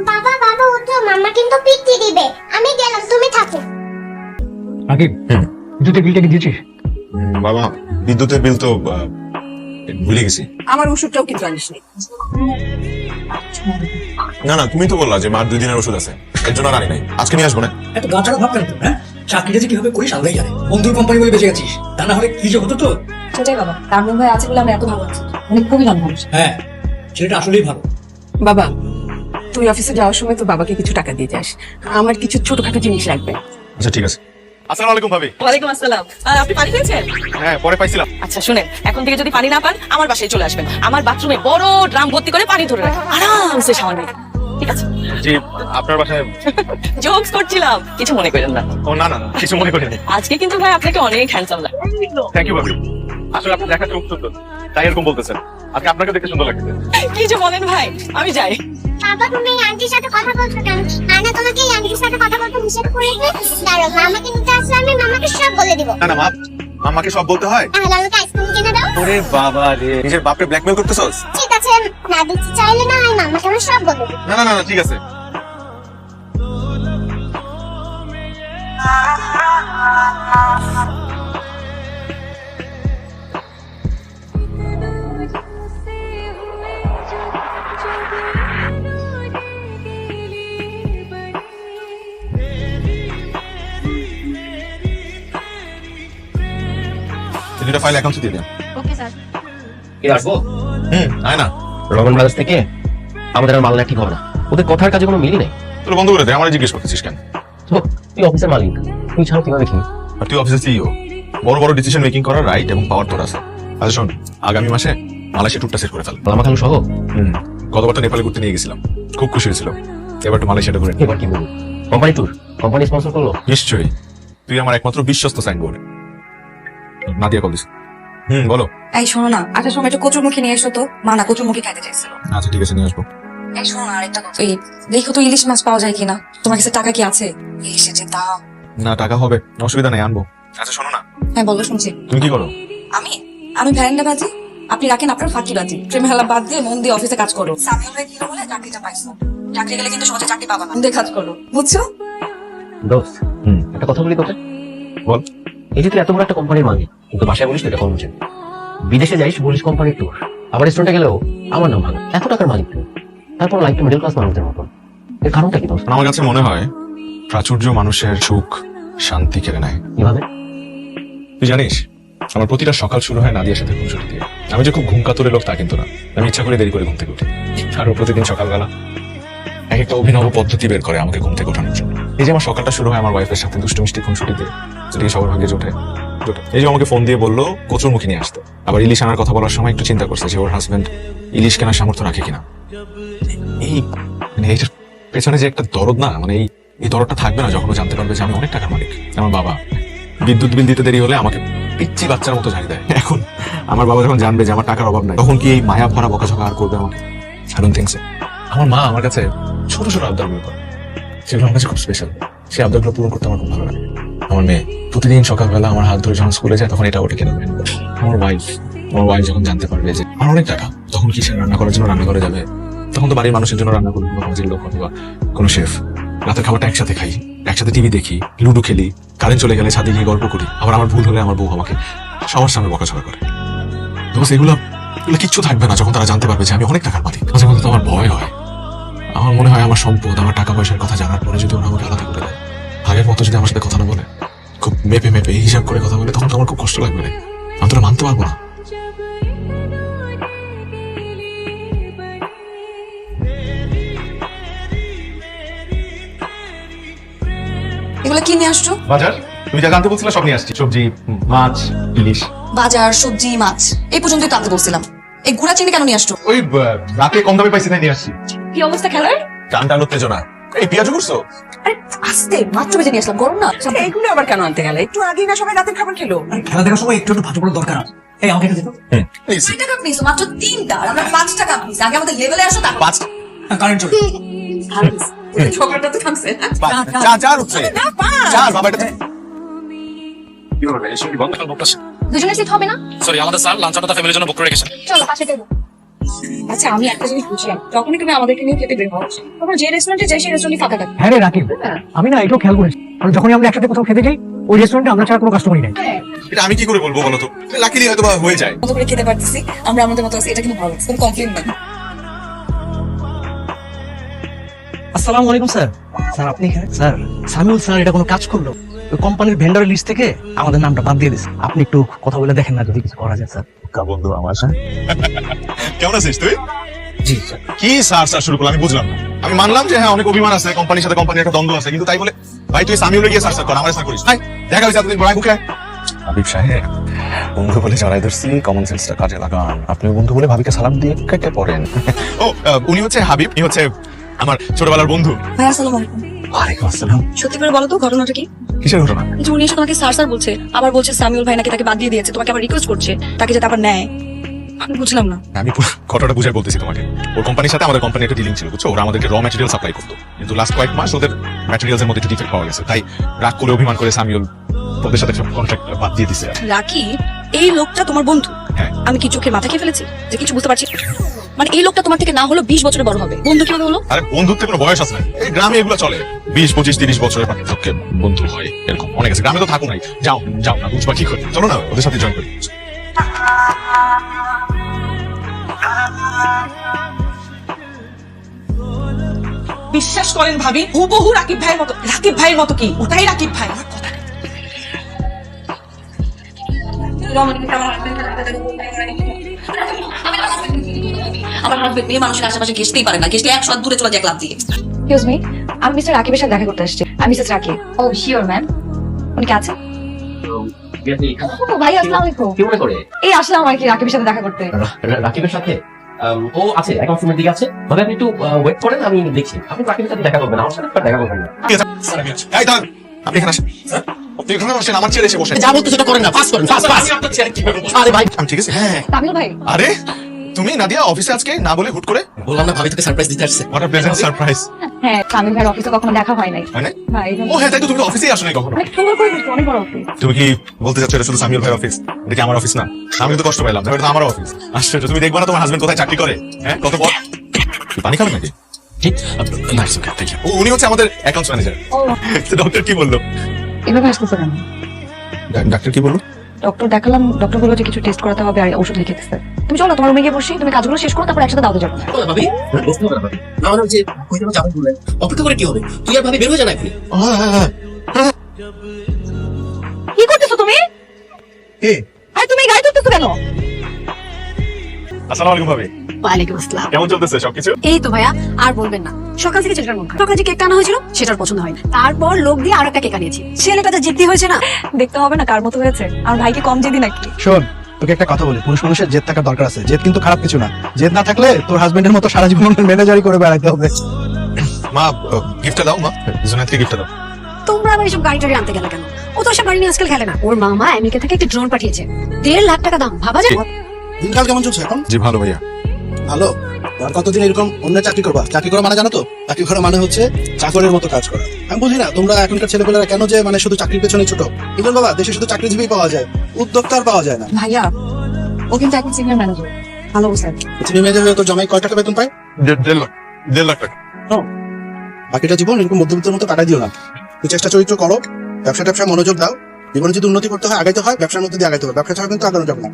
বাবা বাবা উঠো, মাম্মা কিন্তু পিটি দিবে। আমি গেলাম, তুমি থাকো। আগে বিদ্যুতের বিলটা কি দিয়েছিস? বাবা বিদ্যুতের বিল তো ভুলে গেছি। আমার ওষুধটাও কিন্তু আনিসনি। না না, তুমি তো বললা যে মার 2 দিনের ওষুধ আছে, এর জন্য আর আনি নাই। আজকে নিয়ে আসবো না। এত গাছাড়া ভাব কেন তোর, হ্যাঁ? চাকরিটা যে কিভাবে করিস আল্লাহই জানে। বন্ধুর কোম্পানি বলে বেঁচে গেছিস, তা না হলে কি যে হতো তোর। সেটাই বাবা, তারমন ভাই আছে বলে আমরা এত ভালো আছি। উনি খুবই ভালো মানুষ। হ্যাঁ, ছেলেটা আসলেই ভালো। বাবা, তুই অফিসে যাওয়ার সময় তো বাবাকে কিছু টাকা দিয়ে যাস। আমার কিছু ছোটখাটো জিনিস লাগবে। আচ্ছা ঠিক আছে। আসসালামু আলাইকুম ভাবি। ওয়ালাইকুম আসসালাম। আপনি পানি খেয়েছেন? হ্যাঁ, পরে পাইছিলাম। আচ্ছা শুনেন, এখন থেকে যদি পানি না পান আমার বাসায় চলে আসবেন। আমার বাথরুমে বড় ড্রাম ভর্তি করে পানি ধরে রাখেন, আরামসে শাওয়ার নিন। ঠিক আছে? জি, আপনার বাসায়। জোকস করছিলাম, কিছু মনে করেন না। ও না না না, কিছু মনে করিনি। আজকে কিন্তু ভাই আপনাকে অনেক হ্যান্ডসাম লাগে। থ্যাংক ইউ ভাবি। আসলে আপনি দেখাতে খুব সুন্দর, তাই এরকম বলতেছেন। আজকে আপনাকে দেখতে সুন্দর লাগছে। কিছু বলেন ভাই, আমি যাই। বাবা তুমি এই আন্টির সাথে কথা বলছো কেন? না তোমাকে এই আন্টির সাথে কথা বলতে নিষেধ করেছে। দাঁড়াও, মামাকে নিতে আসলে আমি মামাকে সব বলে দিব। না না মা, আমাকে সব বলতে হয়? তাহলে আমাকে আইসক্রিম কিনে দাও। ওরে বাবা রে, নিজের বাপকে ব্ল্যাকমেল করতেছস? ঠিক আছে, না দিতে চাইলে না আমি মামাকে আমি সব বলে দিব। না না না না, ঠিক আছে। দুটো ফাইল অ্যাকাউন্টে দিয়ে দেন। Okay sir. কে আসবো? আয় না। রমন ব্রাদার্স থেকে আমাদের আর মাল না ঠিক হবে না। ওদের কথার কাজে কোনো মিলই নেই। তোর বন্ধ করে দে, আমার জিজ্ঞেস করতেছিস কেন? তো তুই অফিসের মালিক, তুই ছাড়া কিভাবে কি? আর তুই অফিসের সিইও, বড় বড় ডিসিশন মেকিং করার রাইট এবং পাওয়ার তোর আছে। আচ্ছা শোন, আগামী মাসে মালয়েশিয়া ট্যুরটা সেট করে ফেল। মামা খালু সহ গতবার তো নেপালে ঘুরতে নিয়ে গেছিলাম, খুব খুশি হয়েছিল। এবার তো মালয়েশিয়াটা ঘুরে নিই। এবার কি বলবো? কোম্পানি ট্যুর, কোম্পানি স্পন্সর করলো। নিশ্চয়ই, তুই আমার একমাত্র বিশ্বস্ত সাইনবোর্ড। Nadia call this. বলো। এই শোনো না, আসার সময় একটু কচুরমুখী নিয়ে এসো তো। মা না কচুরমুখী খাইতে চাইছিল। আচ্ছা ঠিক আছে, নিয়ে আসবো। এই শোনো না, আরেকটা কথা, এই দেখো তো ইলিশ মাছ পাওয়া যায় কিনা। তোমার কাছে টাকা কি আছে? ইলিশের যে দাম। না, টাকা হবে, অসুবিধা নেই, আনবো। আচ্ছা শোনো না, হ্যাঁ বলো, শুনছি। তুমি কি করো? আমি আমি ভ্যারেন্ডা বাজি, আপনি রাখেন আপনার ফাঁকি বাজি। প্রেম হেলা বাদ দিয়ে মন দিয়ে অফিসে কাজ করো। সামিউল ভাই কি বলে চাকরিটা পাইছো, চাকরি গেলে কিন্তু সহজে চাকরি পাবা না। মন দিয়ে কাজ করো, বুঝছো? দোস্ত, একটা কথা বলি তোকে। বল। এই যে তুই এত বড় একটা কোম্পানির মালিক, কিন্তু বাসায় বলিস তুই এটা কর্মচারী। বিদেশে যাইস বলিস কোম্পানির ট্যুর, আবার রেস্টুরেন্টে গেলেও আমার নাম ভাঙা। এত টাকার মালিক তুই, তারপর লাইফ মিডল ক্লাস মানুষদের মতন। এর কারণটা কি দোস্ত? আমার কাছে মনে হয় প্রাচুর্য মানুষের সুখ শান্তি কেড়ে নেয়। কিভাবে? তুই জানিস, আমার প্রতিটা সকাল শুরু হয় নাদিয়ার সাথে ঘুমছুটি দিয়ে। আমি যে খুব ঘুম কাতুরে লোক তা কিন্তু না, আমি ইচ্ছা করে দেরি করে ঘুম থেকে উঠি। আর ও প্রতিদিন সকালবেলা এক একটা অভিনব পদ্ধতি বের করে আমাকে ঘুম থেকে ওঠানোর জন্য। এই যে আমার সকালটা শুরু হয় আমার ওয়াইফের সাথে দুষ্টু মিষ্টি খুনসুটি দিয়ে, যেটি সবার ভাগ্যে জোটে। এই যে আমাকে ফোন দিয়ে বললো কচুরমুখী নিয়ে আসতে। আবার ইলিশ আনার কথা বলার সময় একটু চিন্তা করছে যে ওর হাজবেন্ড ইলিশ কেনার সামর্থ্য রাখে কিনা। এই মানে এইটার পেছনে যে একটা দরদ না, মানে এই দরদটা থাকবে না যখন ও জানতে পারবে যে আমি অনেক টাকার মালিক। আমার বাবা বিদ্যুৎ বিল দিতে দেরি হলে আমাকে পিচ্ছি বাচ্চার মতো ঝাড়ি দেয়। এখন আমার বাবা যখন জানবে যে আমার টাকার অভাব নাই, তখন কি এই মায়া ভরা বকাঝকা আর করবে আমাকে? I don't think so. আমার মা আমার কাছে ছোট ছোট আবদারগুলো করে, সেগুলো আমার কাছে খুব স্পেশাল। সেই আবদারগুলো পূরণ করতে আমার খুব ভালো লাগে। আমার মেয়ে প্রতিদিন সকালবেলা আমার হাত ধরে যখন স্কুলে যায়, তখন এটা ওটা কিনে দেবে। আমার ওয়াইফ যখন জানতে পারবে যে আমার অনেক টাকা, তখন কি সে রান্না করার জন্য রান্না করে যাবে। তখন তো বাড়ির মানুষের জন্য রান্না করবো, কাজের লোক অথবা কোনো শেফ। রাতের খাবারটা একসাথে খাই, একসাথে টিভি দেখি, লুডো খেলি, কারেন্ট চলে গেলে ছাদে গিয়ে গল্প করি। আবার আমার ভুল হলে আমার বউ আমাকে সবার সামনে বকাঝকা করে। তো এগুলো কিচ্ছু থাকবে না যখন তারা জানতে পারবে যে আমি অনেক টাকার মালিক। মাঝে মধ্যে তো আমার ভয় হয়, আমার মনে হয় আমার সম্পদ, আমার টাকা পয়সার কথা জানার পরে যদি ওরা আমাকে আলাদা করে দেয়, আগের মতো যদি আমার সাথে কথা না বলে, খুব মেপে মেপে হিসাব করে কথা বলে, তখন তো আমার খুব কষ্ট লাগবে রে। আমি তোরা মানতে পারবো না। এগুলো কি নিয়ে আসছো? বাজার, তুমি যা জানতে বলছিলে সব নিয়ে আসছি। সবজি, মাছ, ইলিশ। বাজার, সবজি, মাছ এই পর্যন্তই তো আনতে বলছিলাম। এই গুড়া চিনি কেন নিয়ে আসছো? ওই রাতে কম দামে পাইছি তাই নিয়ে আসছি। কি অবস্থা খেলার? টান টান উত্তেজনা। এই পেঁয়াজ করছো? আস্তে, মাত্র বেজে নিয়ে আসলাম, গরম না? এইগুলো আবার কেন আনতে গেলে? একটু আগেই না সবাই রাতের খাবার খেলো। খেলা দেখার সময় একটু একটু ভালো করে দরকার আছে। এই আমাকে এটা দিতো। প্লিজ। 6 টাকা পিস, মাত্র 3টা, আমরা 5 টাকা পিস। আগে আমাদের লেভেলে আসো তারপর। 5 কারেন্ট চলে। ঝগড়াটা তো থামছে না? চার উঠছে। চার বাবা, এটা কি হবে? এসব কি বন্ধ করব? দুজনের সিট হবে না? সরি, আমাদের স্যার লাঞ্চ আউটটা ফ্যামিলির জন্য বুক করে রেখেছেন। চলো পাশে যাবো। আচ্ছা আমি একটা জিনিস বুঝলাম, যখনই তুমি আমাদেরকে নিয়ে খেতে বের হও তখন যে রেস্টুরেন্টে যাই সেই রেস্টুরেন্টই ফাঁকা থাকে। হ্যাঁ রে রাকিব, আমি না এটাও খেয়াল করেছি, কারণ যখনই আমরা একসাথে কোথাও খেতে যাই ওই রেস্টুরেন্টে আমরা ছাড়া কোনো কাস্টমারই নেই। এটা আমি কি করে বলবো বলো তো, লাকিলি হয়তো বা হয়ে যায়। মতো করে খেতে পারতেছি, আমরা আমাদের মতো আছি, এটা কিন্তু ভালো, কোনো কমপ্লেন নেই। আসসালামু আলাইকুম স্যার। স্যার আপনি এখানে? স্যার সামিউল স্যার এটা কোনো কাজ করলো, ওই কোম্পানির ভেন্ডারের লিস্ট থেকে আমাদের নামটা বাদ দিয়ে দিছে। আপনি একটু কথা বলে দেখেন না, যদি কিছু করা যায় স্যার। বন্ধু আমার কেমন আছিস তুই? জি স্যার। কি স্যার স্যার শুরু করলাম আমি বুঝলাম না। আমি মানলাম যে হ্যাঁ অনেক অভিমান আছে, কোম্পানির সাথে কোম্পানির একটা দ্বন্দ্ব আছে, কিন্তু তাই বলে ভাই তুই সামিউলে গিয়ে স্যার স্যার কর, আমার স্যার করিস ভাই। দেখা হয়েছে এতদিন বড়াই মুখে। হাবিব সাহেব, বন্ধু বলে জড়াই ধরছি, কমন সেন্সটা কাজে লাগান। আপনি বন্ধু বলে ভাবিকে সালাম দিয়ে কেটে পড়েন। ও উনি হচ্ছে হাবিব, ইনি হচ্ছে আমার ছোটবেলার বন্ধু। ভাই আসসালামু আলাইকুম। ওয়ালাইকুম আসসালাম। সত্যি করে বলো তো ঘটনাটা কি? কিসের ঘটনা? যে উনি এসে তোমাকে স্যার স্যার বলছে, আবার বলছে সামিউল ভাই নাকি তাকে বাদ দিয়ে দিয়েছে, তোমাকে আবার রিকোয়েস্ট করছে তাকে যাতে আবার নেয়। আমি বুঝলাম না। আমি পুরো ঘটনাটা বুঝাই বলতেছি তোমাকে। ওর কোম্পানির সাথে আমাদের কোম্পানির একটা ডিলিং ছিল, বুঝছো? ওরা আমাদেরকে র ম্যাটেরিয়াল সাপ্লাই করতো, কিন্তু লাস্ট কয়েক মাস ওদের ম্যাটেরিয়ালস এর মধ্যে একটু ডিফেক্ট পাওয়া গেছে, তাই রাগ করে অভিমান করে সামিউল ওদের সাথে কন্ট্রাক্ট বাদ দিয়ে দিছে। রাকি এই লোকটা তোমার বন্ধু? হ্যাঁ। আমি কি চোখের মাথা খেয়ে ফেলেছি যে কিছু বুঝতে পারছি? মানে এই লোকটা তোমার থেকে না হলো 20 বছরের বড় হবে, বন্ধু কিভাবে হলো? আরে বন্ধুত্বের কোনো বয়স আছে না, এই গ্রামে এগুলো চলে। 20, 25, 30 বছরের পার্থক্যে বন্ধু হয়, এরকম অনেক আছে। গ্রামে তো থাকো নাই, যাও যাও না বুঝবা কি করে, চলো না ওদের সাথে জয়েন করি। বিশ্বাস করেন ভাবি, হুবহু রাকিব ভাইয়ের মতো। রাকিব ভাইয়ের মতো কি? ওটাই রাকিব ভাই। আমার কথা আমার হাজবেন্ড মেয়ে মানুষের আশেপাশে ঘেসতেই পারে না, ঘেসলে 100 দূরে চলে যায় ক্লাব দিয়ে। এক্সকিউজ মি, আমি মিস্টার রাকিবের সাথে দেখা করতে আসছি। আমি মিসেস রাকিব। ও শিওর ম্যাম, উনি কে আছে? ও ভাই আসসালামু আলাইকুম। কি মনে করে? এই আসলাম আর কি রাকিবের সাথে দেখা করতে। রাকিবের সাথে ও আছে, অ্যাকাউন্ট রুমের দিকে আছে। তবে আপনি একটু ওয়েট করেন, আমি দেখছি। আপনি রাকিবের সাথে দেখা করবেন, আমার সাথে একবার দেখা করবেন না। ঠিক আছে স্যার, আমি আছি। এই দাঁড়ান, আপনি এখানে আসেন। স্যার আপনি এখানে আসেন, আমার চেয়ারে এসে বসেন। যা বলতে সেটা করেন না, ফাস্ট করেন, ফাস্ট ফাস্ট। আপনার চেয়ারে কিভাবে বসেন? আরে ভাই, আমি ঠিক আছে। হ্যাঁ তামিল ভাই, আরে তুমি নাদিয়া অফিসে আজকে না বলে হুট করে? বললাম না ভাবি তোকে সারপ্রাইজ দিতে আসছে। What a pleasant surprise. হ্যাঁ তামিল ভাইয়ের অফিসে কখনো দেখা হয় নাই। মানে ভাই ও হ্যাঁ, তাই তো, তুমি তো অফিসেই আসো নাই কখনো। অনেক সুন্দর করে দিচ্ছে, অনেক বড় অফিস। তুমি কি বলতে চাচ্ছ এটা শুধু সামিউল ভাই অফিস? এটা কি আমার অফিস না? আমি তো কষ্ট পেলাম, এটা তো আমার অফিস। আশ্চর্য, তুমি দেখবা না তোমার হাজবেন্ড কোথায় চাকরি করে? হ্যাঁ কত বড়। কি পানি খাবেন নাকি? Nice, okay thank you. উনি হচ্ছে আমাদের অ্যাকাউন্টস ম্যানেজার। ও তো ডক্টর কি বললো? এভাবে আসতেছে কেন? ডাক্তার কি বললো? ডক্টর দেখালাম, ডক্টর বললো যে কিছু টেস্ট করাতে হবে আর ওষুধ লিখে দিচ্ছে। তুমি চলো তোমার রুমে গিয়ে বসি, তুমি কাজগুলো শেষ করো, তারপর একসাথে দাওতে যাবো। ভাবি বসতে হবে না ভাবি, না মানে যে কই যেন যাবেন বললেন, অপেক্ষা করে কি হবে? তুই আর ভাবি বের হয়ে যান এখনই। কি করতেছো তুমি? আরে তুমি গায়ে তুলতেছো কেন? আসসালামু আলাইকুম ভাবি। ওয়ালাইকুম আসসালাম। কেমন চলতেছে সবকিছু? এই তো ভাইয়া, আর বলবেন না, সকাল থেকে ছেলেটার মন খারাপ। সকালে যে কেকটা আনা হয়েছিল সেটার পছন্দ হয় না, তারপর লোক দিয়ে আরো একটা কেক আনিয়েছি। ছেলেটা যে জিদ্দি হয়েছে না। দেখতে হবে না কার মতো হয়েছে? আমার ভাইকে কম জেদি নাকি? শোন, তোকে একটা কথা বলি, পুরুষ মানুষের জেদ থাকার দরকার আছে। জেদ কিন্তু খারাপ কিছু না। জেদ না থাকলে তোর হাজবেন্ডের মতো সারা জীবন ম্যানেজারি করে বেড়াতে হবে। মা গিফটটা দাও, মা জুনায়েদকে গিফটটা দাও। তোমরা আবার এইসব গাড়ি টাড়ি আনতে গেলে কেন? ও তো সব গাড়ি নিয়ে আজকাল খেলে না। ওর মামা আমেরিকা থেকে একটা ড্রোন পাঠিয়েছে, 1.5 লাখ টাকা দাম। ভাবা যায়? দিনকাল কেমন চলছে এখন? জি ভালো ভাইয়া। ভালো। আর কতদিন এরকম অন্য চাকরি করবা? চাকরি করা মানে জানো তো? চাকরি করা মানে হচ্ছে চাকরের মতো কাজ করা। আমি বুঝি না তোমরা এখনকার ছেলেপেলেরা কেন যে মানে শুধু চাকরির পেছনে ছোট। ইভেন বাবা, দেশে শুধু চাকরিজীবী পাওয়া যায়, উদ্যোক্তা আর পাওয়া যায় না। ভাইয়া ও কিন্তু এখন সিনিয়র ম্যানেজার, ভালো বুঝলেন? তুমি মেয়েদের হয়ে তোর জামাই কয় টাকা বেতন পায়? 1.5 লাখ টাকা। বাকিটা জীবন এরকম মধ্যবিত্তের মতো টাকা দিও না। তুই চেষ্টা চরিত্র করো, ব্যবসায় মনোযোগ দাও। জীবনে যদি উন্নতি করতে হয়, আগাইতে হয়, ব্যবসার মধ্যে দিয়ে আগাইতে হবে। ব্যবসা ছাড়া কিন্তু আগানো যাবে না।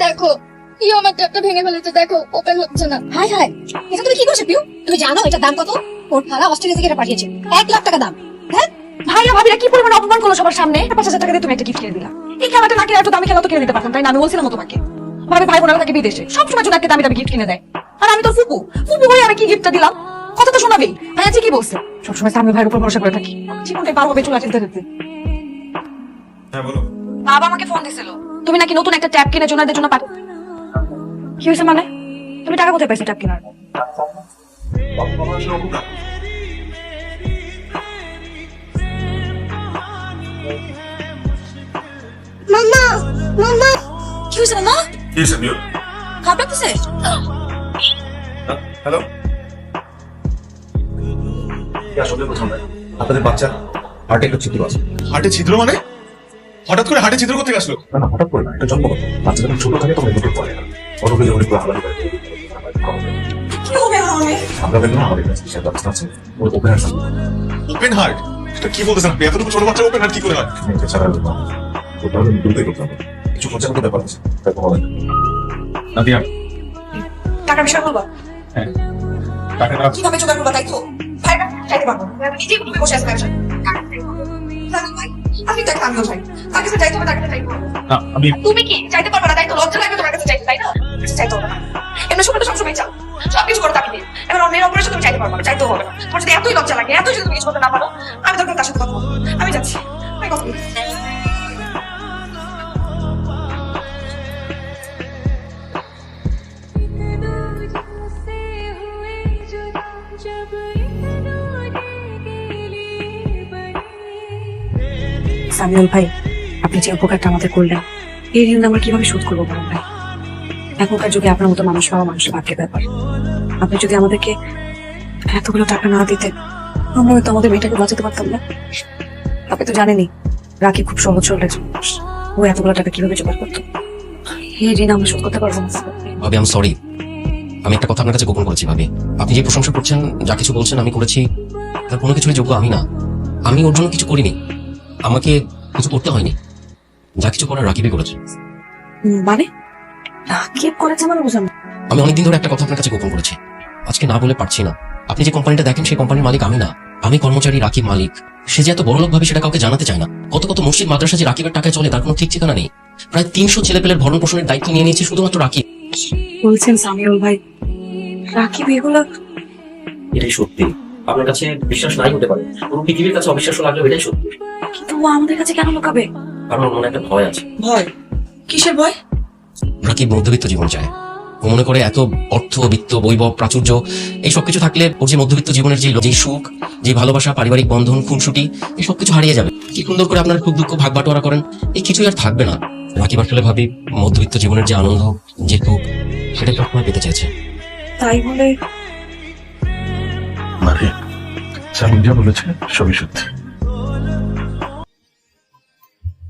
দেখো পিও আমার ট্যাপটা ভেঙে ফেলেছে, দেখো ওপেন হচ্ছে না। হাই হাই, এটা তুমি কি করছো পিউ? তুমি জানো এটার দাম কত? ওর খালা অস্ট্রেলিয়া থেকে এটা পাঠিয়েছে, 1 লাখ টাকা দাম। হ্যাঁ ভাইয়া ভাবিরা কি পরিমাণ অপমান করলো সবার সামনে। 5,000 টাকা দিয়ে তুমি একটা গিফট কিনে দিলা। এই খেলাটা না কিনে একটু দামি খেলা তো কিনে দিতে পারতাম, তাই না? আমি বলছিলাম তো তোমাকে, ভাবে ভাই বোনেরা থাকে বিদেশে, সবসময় জন্য একটা দামি দামি গিফট কিনে দেয়। আর আমি তো ফুপু ফুপু হয়ে আমি কি গিফটটা দিলাম? কথা তো শোনাবেই। ভাইয়া কি বলছে, সবসময় সামনে ভাইয়ের উপর ভরসা করে থাকি, জীবনটাই পার হবে চলে আসতে থাকতে। হ্যাঁ বলো। বাবা আমাকে ফোন দিছিল, তুমি নাকি নতুন একটা ট্যাব কিনে জোনাদের জন্য পাঠাও। কি হয়েছে মানে? তুমি টাকা কোথায় পাইছো ট্যাব কেনার? মাম্মা মাম্মা কি হয়েছে মামা? কি সামিউল? খারাপ লাগতেছে? হ্যালো। আসলে প্রথম আপনাদের বাচ্চা হার্টে একটা ছিদ্র আছে। হার্টে ছিদ্র মানে? হঠাৎ করে হার্টে ছিদ্র করতে আসলো? না হঠাৎ করে না, এটা জন্মগত। বাচ্চা যখন ছোট থাকে তখন এগুলো পড়ে না। অটোকে যখন একটু আলাদা করে আমরা বের না আমাদের কাছে সেটা আছে ওর ওপেন হার্ট ওপেন হার্ট এটা কি বলতেছেন আপনি এতটুকু ছোট বাচ্চা ওপেন হার্ট কি করে হয় এটা ছাড়া ওটা আমি বলতে করতাম কিছু খরচা করতে ব্যাপার আছে তাই তোমার নাদিয়া টাকার বিষয় বলবা হ্যাঁ টাকাটা কিভাবে জোগাড় করবা তাই তো ভাই চাইতে পারবো না নিজেই তুমি বসে আসবে ব্যবসা আমি তো একটা আমিও ভাই তার কাছে চাইতে হবে, তার কাছে চাইতে হবে। না আমি তুমি কি চাইতে পারবে না তাই তো লজ্জা লাগবে তোমার কাছে চাইতে, তাই না? চাইতে হবে না এমনি সময় তো সবসময় চাও সবকিছু করে তাকে দিয়ে এবার অন্যের অপারেশন তুমি চাইতে পারবে না, চাইতেও হবে না। তোমার যদি এতই লজ্জা লাগে, এতই যদি তুমি কিছু করতে না পারো, আমি তখন তার সাথে কথা বলবো। আমি যাচ্ছি, আমি কথা বলবো। সামিউল ভাই, আপনি যে উপকারটা আমাদের করলেন, এই ঋণ আমরা কিভাবে শোধ করবো বলুন ভাই? এখনকার যুগে আপনার মতো মানুষ পাওয়া মানুষের ভাগ্যের ব্যাপার। আপনি যদি আমাদেরকে এতগুলো টাকা না দিতেন, আমরা হয়তো আমাদের মেয়েটাকে বাঁচাতে পারতাম না। আপনি তো জানেনই রাকিব খুব সহজ সরল একজন মানুষ। ও এতগুলো টাকা কিভাবে জোগাড় করতো? এই ঋণ আমরা শোধ করতে পারবো না। ভাবি আমি সরি, আমি একটা কথা আপনার কাছে গোপন করেছি ভাবি। আপনি যে প্রশংসা করছেন, যা কিছু বলছেন আমি করেছি, তার কোনো কিছুর যোগ্য আমি না। আমি ওর জন্য কিছু করিনি, আমাকে কিছু করতে হয়নি। যা কিছু করার রাকিবই করেছে। মানে রাকিব করেছে মানে বুঝলাম না। আমি অনেকদিন ধরে একটা কথা আপনার কাছে গোপন করেছি, আজকে না বলে পারছি না। আপনি যে কোম্পানিটা দেখেন সেই কোম্পানির মালিক আমি না, আমি কর্মচারী, রাকিব মালিক। সে যে এত বড়লোক ভাবে সেটা কাউকে জানাতে চায় না। কত কত মসজিদ মাদ্রাসা যে রাকিবের টাকায় চলে তার কোনো ঠিক ঠিকানা নেই। প্রায় 300 ছেলেপেলের ভরণ পোষণের দায়িত্ব নিয়ে নিয়েছে শুধুমাত্র রাকিব। বলছেন সামিউল ভাই রাকিব এগুলো? এটাই সত্যি, আপনার কাছে বিশ্বাস নাই হতে পারে, পুরো পৃথিবীর কাছে অবিশ্বাস্য লাগলেও এটাই সত্যি। কিন্তু ও আমাদের কাছে কেন লুকাবে? কারণ ওর মনে একটা ভয় আছে। ভয়? কিসের ভয়? রাকিব মধ্যবিত্ত জীবন চায়। ও মনে করে এত অর্থ, বিত্ত, বৈভব, প্রাচুর্য এই সবকিছু থাকলে ওর যে মধ্যবিত্ত জীবনের যে সুখ, যে ভালোবাসা, পারিবারিক বন্ধন, খুনসুটি, এই সবকিছু হারিয়ে যাবে। কি সুন্দর করে আপনার সুখ দুঃখ ভাগ বাটোয়ারা করেন, এই কিছুই আর থাকবে না। রাকিব আসলে ভাবি মধ্যবিত্ত জীবনের যে আনন্দ, যে সুখ, সেটাই সবসময় পেতে চাইছে। তাই বলে মানে স্যার যা বলেছে সবই সত্যি।